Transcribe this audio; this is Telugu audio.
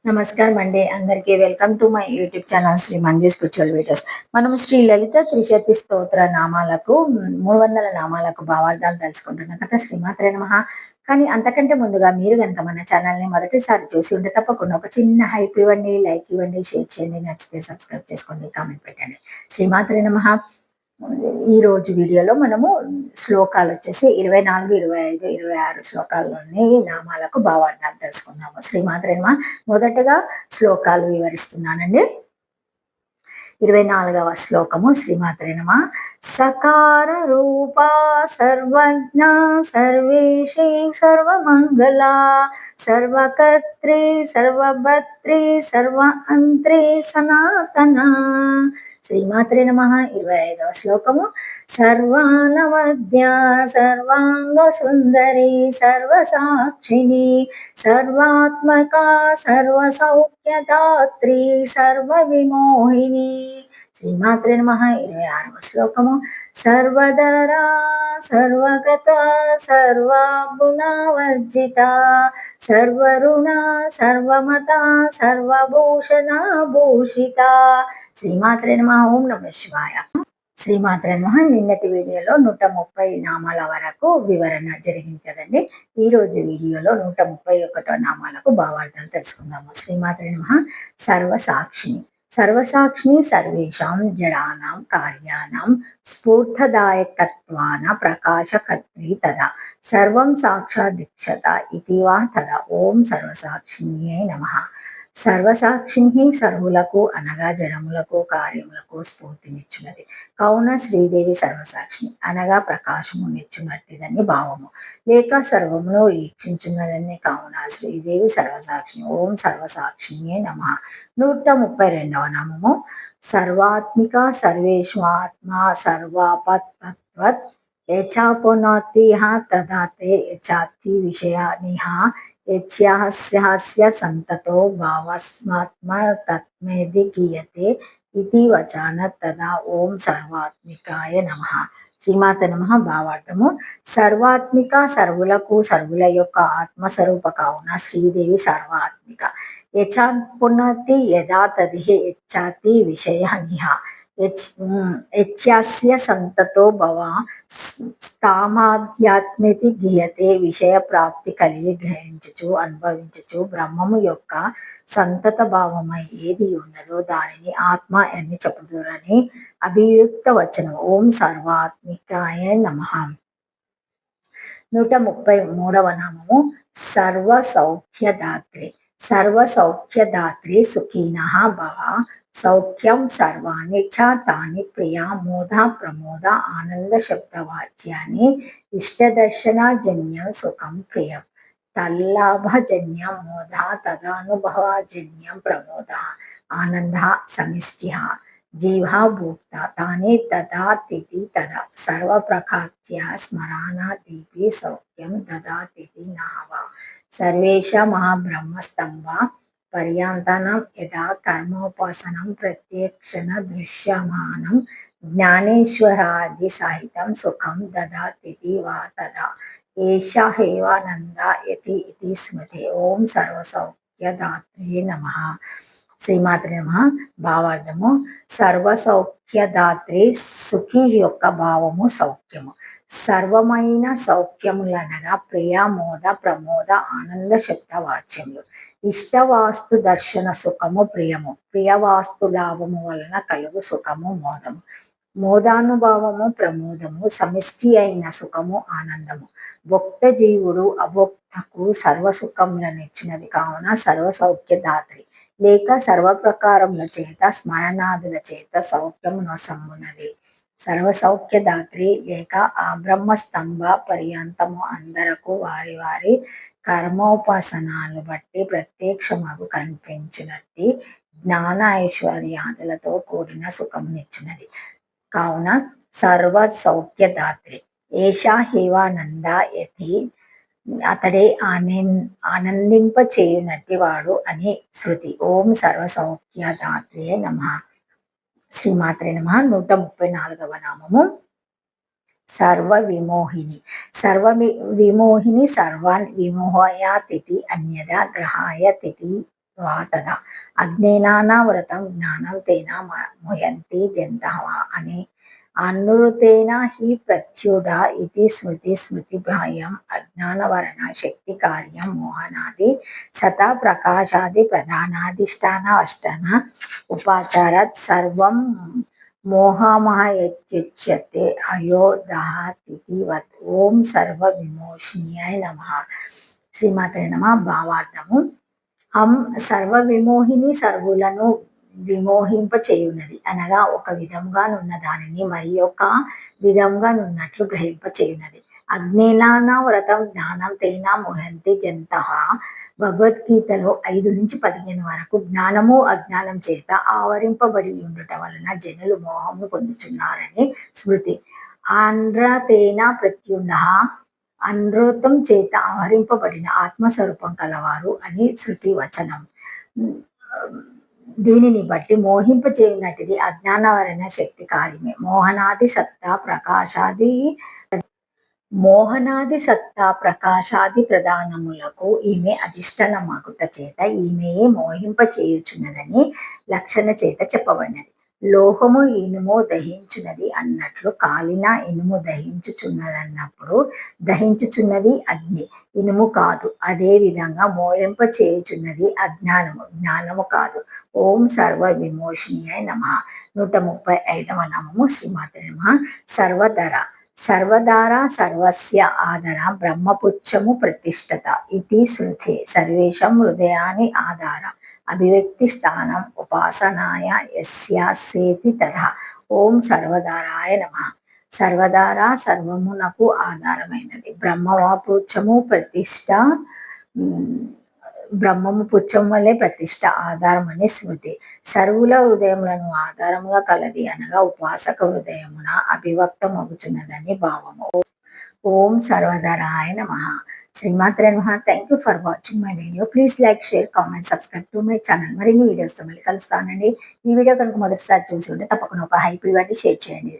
నమస్కారం అండి. అందరికీ welcome to my YouTube channel Sri Manju spiritual videos. మనం శ్రీ లలిత త్రిశతి స్తోత్ర నామాలకు 300 నామాలకు భావార్థాలు తెలుసుకుంటున్నాం కదా! శ్రీమాత్రే నమః. కానీ అంతకంటే ముందుగా మీరు గనక మన ఛానల్‌ని మొదటిసారి చూసి ఉంటే తప్పకుండా ఒక చిన్న హైప్ ఇవ్వండి, లైక్ ఇవ్వండి, షేర్ చేయండి, నచ్చితే సబ్స్క్రైబ్ చేసుకోండి, కామెంట్ పెట్టండి. శ్రీమాత్రే నమః. ఈరోజు వీడియోలో మనము శ్లోకాలొచ్చేసి 24, 25, 26 శ్లోకాల్లోని నామాలకు భావార్థాలు తెలుసుకుందాము. శ్రీమాత్రే నమః. మొదటగా శ్లోకాలు వివరిస్తున్నానండి. 24వ శ్లోకము శ్రీమాత్రే నమః. సకార రూపా సర్వజ్ఞ సర్వేషి సర్వమంగళా సర్వకర్త్రి సర్వభర్త్రి సర్వ అంత్రి సనాతన. శ్రీమాత్రే నమః. 25వ శ్లోకము. సర్వానవద్య సర్వాంగ సుందరి సర్వసాక్షిణి సర్వాత్మక సర్వసౌఖ్యదాత్రి సర్వవిమోహిని. శ్రీమాత్రే నమః. 26వ శ్లోకము. సర్వధరా సర్వగత సర్వగుణవర్జిత సర్వరుణ సర్వమత సర్వభూషణ భూషిత. శ్రీమాత్రే నమః. ఓం నమః శివాయ. శ్రీమాత్రే నమః. నిన్నటి వీడియోలో 130 నామాల వరకు వివరణ జరిగింది కదండి. ఈ రోజు వీడియోలో 131 నామాలకు భావార్థాలు తెలుసుకుందాము. శ్రీమాత్రే నమః. సర్వసాక్షిని. సర్వసాక్షిని సర్వేషాం జడానాం కార్యానాం స్ఫూర్తదాయకత్వాన ప్రకాశకర్త్రి తదా సర్వం సాక్షాదీక్షత ఇతి వా తదా. ఓం సర్వసాక్షిణ్యై నమః. సర్వసాక్షిని సర్వులకు అనగా జనములకు కార్యములకు స్ఫూర్తినిచ్చున్నది కావున శ్రీదేవి సర్వసాక్షిని అనగా ప్రకాశము నిచ్చునట్టిదని భావము, లేక సర్వమును వీక్షించున్నదని కావున శ్రీదేవి సర్వసాక్షిని. ఓం సర్వసాక్షియే నమః. 132వ నామము. సర్వాత్మిక సర్వేష్వాత్మ సర్వాపతత్వత్ యచాపునాతిః తదాతే యచాతి విషయానిః యస్యాస్య సంతతో భావస్మాత్మ తత్మేది గీయతే ఇతి వచన తదా. ఓం సర్వాత్మికాయ నమః. శ్రీమాత నమః. భావార్థము. సర్వాత్మిక సర్వులకు సర్వుల యొక్క ఆత్మస్వరూప కావున శ్రీదేవి సర్వాత్మిక. యచాపునతి యదా తదిహి యచ్చాతి విషయానిః యస్య సంతతో భవ స్థామాధ్యాత్మితి గీయతే. విషయ ప్రాప్తి కలిగి గ్రహించుచు అనుభవించుచు బ్రహ్మము యొక్క సంతత భావమై ఏది ఉన్నదో దానిని ఆత్మ అని చెప్పుదురని అభియుక్త వచనం. ఓం సర్వాత్మికాయ నమః. 133వ నామము. సర్వ సౌఖ్యదాత్రి. సర్వ సౌఖ్యదాత్రి సుఖినః భవ సౌఖ్యం సర్వాణి చ తాని ప్రియ మోద ప్రమోద ఆనంద శబ్దవాచ్యాన్ని ఇష్టదర్శనజన్యం సుఖం ప్రియం తల్లాభజన్యం మోద తదానుభవజన్యం ప్రమోద ఆనంద సమిష్టి జీవా భూక్త తాని దదాతిథి తదా సర్వప్రఖ్యాత్య స్మరానాదీపి సౌఖ్యం దదాతిథి నావ సర్వేష మహాబ్రహ్మస్తంభ పర్యాంతానం యదా కర్మోపాసనం ప్రత్యక్షణ దృశ్యమానం జ్ఞానేశ్వరాది సహితం సుఖం దదాతిథి వా తదా ఏష హేవానంద యతి ఇతి స్మృతి. ఓం సర్వసౌఖ్యదాత్రే నమః. శ్రీమాత్రే నమః. భావార్థము. సర్వసౌఖ్యదాత్రి సుఖి యొక్క భావము సౌఖ్యము. సర్వమైన సౌఖ్యములనగా ప్రియ మోద ప్రమోద ఆనంద శబ్ద వాచ్యములు. ఇష్టవాస్తు దర్శన సుఖము ప్రియము. ప్రియవాస్తు లాభము వలన కలుగు సుఖము మోదము. మోదానుభావము ప్రమోదము. సమిష్టి అయిన సుఖము ఆనందము. భోక్త జీవుడు అభోక్తకు సర్వసుఖములనిచ్చినది కావున సర్వసౌఖ్యదాత్రి లేక సర్వప్రకారముల చేత స్మరణాదుల చేత సౌఖ్యమును సమ్మున్నది. సర్వసౌఖ్యదాత్రి లేక ఆ బ్రహ్మస్తంభ పర్యంతము అందరకు వారి వారి కర్మోపాసనాలు బట్టి ప్రత్యక్షమగు కనిపించినట్టి జ్ఞాన ఐశ్వర్యాదులతో కూడిన సుఖమునిచ్చినది కావున సర్వ సౌఖ్యదాత్రి. ఏషా హేవానంద యతి అతడే ఆనందింప చేయునట్టి వాడు అని శృతి. ఓం సర్వసౌఖ్యదాత్రే నమః. శ్రీమాత్రే నమః. 134వ నామము. సర్వ విమోహిని. సర్వ విమోహిని సర్వాన్ విమోహయాతిథి అన్యదా గ్రహాయ తిథి తదా అజ్ఞేనానావృతం జ్ఞానం తేన ముయంతి జంతః అని అనురుతేన హి ప్రత్యుడ ఇది స్మృతి స్మృతిభాయం అజ్ఞానవరణ శక్తి కార్యం మోహనాది సతా ప్రకాశాది ప్రధానాధిష్టాన అష్టన ఉపాచారాత్ సర్వం మోహమహయత్యుచ్యతే అయోదహతివత్ ఓం సర్వ విమోహిన్యాయ నమః. శ్రీమాతే నమః. భావార్థము: హం సర్వ విమోహిని, సర్వులను విమోహింప చేయున్నది అనగా ఒక విధంగానున్న దానిని మరి ఒక విధంగానున్నట్లు గ్రహింప చేయున్నది. అజ్ఞానావృతం జ్ఞానం తేన మోహంతి జంతః. భగవద్గీతలో 5-15 వరకు జ్ఞానము అజ్ఞానం చేత ఆవరింపబడి ఉండుట వలన జనులు మోహము పొందుచున్నారని స్మృతి. ఆంధ్రతేన ప్రత్యుండ అనృతం చేత ఆవరింపబడిన ఆత్మస్వరూపం కలవారు అని శృతి వచనం. దీనిని బట్టి మోహింప చేయనటిది అజ్ఞానవరణ శక్తి కార్యమే. మోహనాది సత్తా ప్రకాశాది ప్రధానములకు ఈమె అధిష్ఠానమగుట చేత ఈమెయే మోహింప చేయుచున్నదని లక్షణ చేత చెప్పబడినది. లోహము ఇనుము దహించున్నది అన్నట్లు కాలిన ఇనుము దహించుచున్నదన్నప్పుడు దహించుచున్నది అగ్ని, ఇనుము కాదు. అదే విధంగా మోహింప చేయుచున్నది అజ్ఞానము, జ్ఞానము కాదు. ఓం సర్వ విమోహిన్యాయ నమః. 135వ నామము. శ్రీమాతే నమః. సర్వధర. సర్వధార సర్వస్య ఆధార బ్రహ్మపుచ్చము ప్రతిష్టత ఇది శృతి. సర్వేషాం హృదయాని ఆధార అభివ్యక్తి స్థానం ఉపాసనాయ యస్యాసేతి తథా. ఓం సర్వధారాయ నమః. సర్వధార సర్వమునకు ఆధారమైనది. బ్రహ్మపుచ్చము ప్రతిష్ట, బ్రహ్మము పుచ్చం వల్లే ప్రతిష్ట ఆధారం అని స్మృతి. సర్వుల హృదయములను ఆధారముగా కలది అనగా ఉపాసక హృదయమున అభివ్యక్తమగుచున్నదని భావము. ఓం సర్వధరాయ నమః. శ్రీమాత్రే నమః. Thank you for watching my video. Please like, share, comment, subscribe to my channel. మరిన్ని వీడియోస్తో మళ్ళీ కలుస్తానండి. ఈ వీడియో కనుక మొదటిసారి చూసి ఉంటే తప్పకుండా ఒక హైప్ ఇవ్వండి, షేర్ చేయండి.